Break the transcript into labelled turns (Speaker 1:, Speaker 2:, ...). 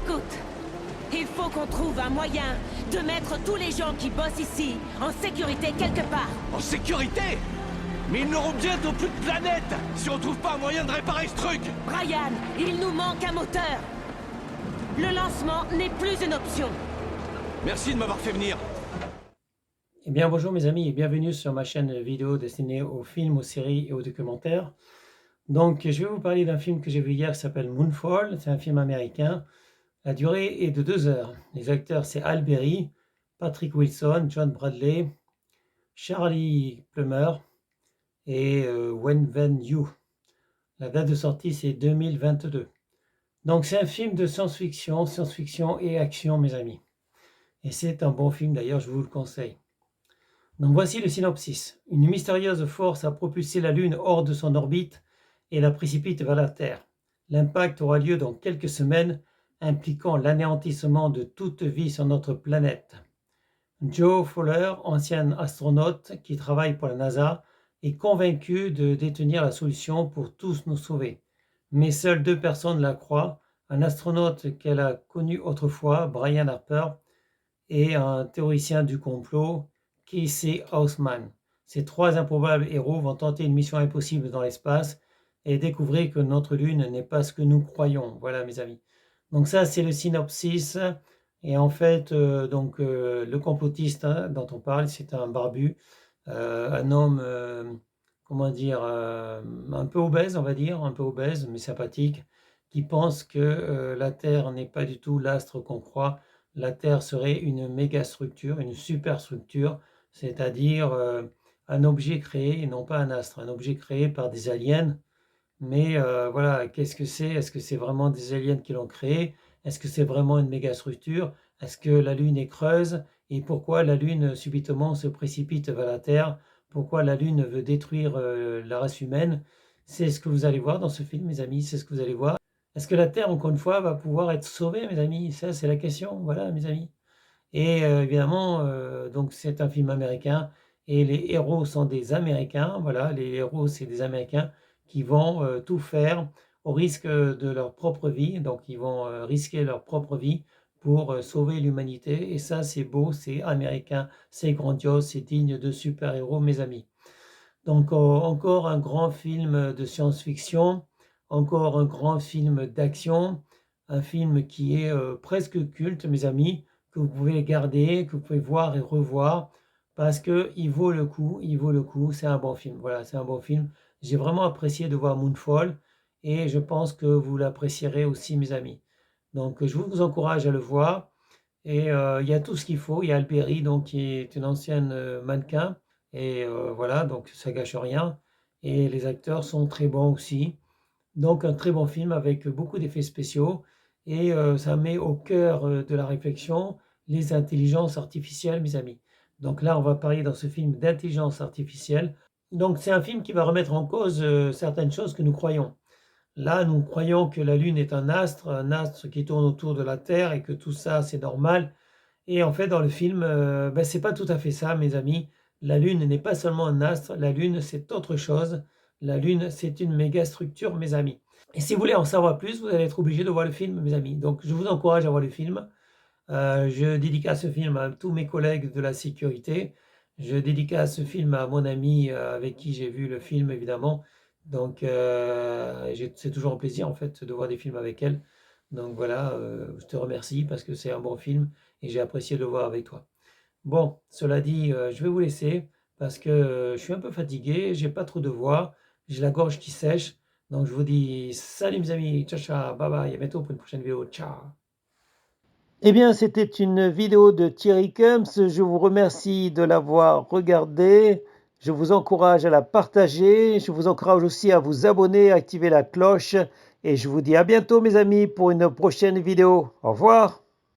Speaker 1: Écoute, il faut qu'on trouve un moyen de mettre tous les gens qui bossent ici en sécurité quelque part.
Speaker 2: En sécurité? Mais ils n'auront bientôt plus de planète si on trouve pas un moyen de réparer ce truc!
Speaker 1: Brian, il nous manque un moteur. Le lancement n'est plus une option.
Speaker 2: Merci de m'avoir fait venir.
Speaker 3: Eh bien bonjour mes amis et bienvenue sur ma chaîne vidéo destinée aux films, aux séries et aux documentaires. Donc je vais vous parler d'un film que j'ai vu hier qui s'appelle Moonfall. C'est un film américain. La durée est de 2 heures. Les acteurs c'est Halle Berry, Patrick Wilson, John Bradley, Charlie Plummer et Wen Wen Yu. La date de sortie c'est 2022. Donc c'est un film de science-fiction et action mes amis. Et c'est un bon film d'ailleurs, je vous le conseille. Donc voici le synopsis. Une mystérieuse force a propulsé la Lune hors de son orbite et la précipite vers la Terre. L'impact aura lieu dans quelques semaines, impliquant l'anéantissement de toute vie sur notre planète. Joe Fowler, ancien astronaute qui travaille pour la NASA, est convaincu de détenir la solution pour tous nous sauver. Mais seules 2 personnes la croient, un astronaute qu'elle a connu autrefois, Brian Harper, et un théoricien du complot, Casey Houseman. Ces 3 improbables héros vont tenter une mission impossible dans l'espace et découvrir que notre Lune n'est pas ce que nous croyons. Voilà mes amis. Donc ça c'est le synopsis. Et en fait, le complotiste dont on parle, c'est un barbu, un homme, un peu obèse, on va dire, un peu obèse, mais sympathique, qui pense que la Terre n'est pas du tout l'astre qu'on croit. La Terre serait une méga structure, une superstructure, c'est-à-dire un objet créé et non pas un astre, un objet créé par des aliens. Mais voilà, qu'est-ce que c'est? Est-ce que c'est vraiment des aliens qui l'ont créé? Est-ce que c'est vraiment une méga structure? Est-ce que la Lune est creuse? Et pourquoi la Lune subitement se précipite vers la Terre? Pourquoi la Lune veut détruire la race humaine? C'est ce que vous allez voir dans ce film, mes amis, c'est ce que vous allez voir. Est-ce que la Terre, encore une fois, va pouvoir être sauvée, mes amis? Ça, c'est la question, voilà, mes amis. Et évidemment, donc c'est un film américain, et les héros sont des Américains, voilà, les héros, c'est des Américains qui vont tout faire au risque de leur propre vie, donc ils vont risquer leur propre vie pour sauver l'humanité, et ça, c'est beau, c'est américain, c'est grandiose, c'est digne de super-héros, mes amis. Donc encore un grand film de science-fiction, encore un grand film d'action, un film qui est presque culte, mes amis, que vous pouvez garder, que vous pouvez voir et revoir, parce qu'il vaut le coup, c'est un bon film, voilà, c'est un bon film. J'ai vraiment apprécié de voir Moonfall, et je pense que vous l'apprécierez aussi, mes amis. Donc je vous encourage à le voir, et il y a tout ce qu'il faut, il y a Halle Berry, donc, qui est une ancienne mannequin, et voilà, donc ça gâche rien, et les acteurs sont très bons aussi. Donc un très bon film avec beaucoup d'effets spéciaux, et ça met au cœur de la réflexion les intelligences artificielles, mes amis. Donc là, on va parler dans ce film d'intelligence artificielle. Donc c'est un film qui va remettre en cause certaines choses que nous croyons. Là, nous croyons que la Lune est un astre qui tourne autour de la Terre et que tout ça, c'est normal. Et en fait, dans le film, c'est pas tout à fait ça, mes amis. La Lune n'est pas seulement un astre, la Lune, c'est autre chose. La Lune, c'est une méga structure, mes amis. Et si vous voulez en savoir plus, vous allez être obligé de voir le film, mes amis. Donc, je vous encourage à voir le film. Je dédicace ce film à tous mes collègues de la sécurité. Je dédicace ce film à mon ami avec qui j'ai vu le film, évidemment. Donc, c'est toujours un plaisir, en fait, de voir des films avec elle. Donc voilà, je te remercie parce que c'est un bon film et j'ai apprécié de le voir avec toi. Bon, cela dit, je vais vous laisser parce que je suis un peu fatigué, j'ai pas trop de voix, j'ai la gorge qui sèche. Donc je vous dis salut mes amis, ciao ciao, bye bye, à bientôt pour une prochaine vidéo, ciao. Eh bien, c'était une vidéo de Thierry Kums. Je vous remercie de l'avoir regardée. Je vous encourage à la partager. Je vous encourage aussi à vous abonner, à activer la cloche. Et je vous dis à bientôt, mes amis, pour une prochaine vidéo. Au revoir.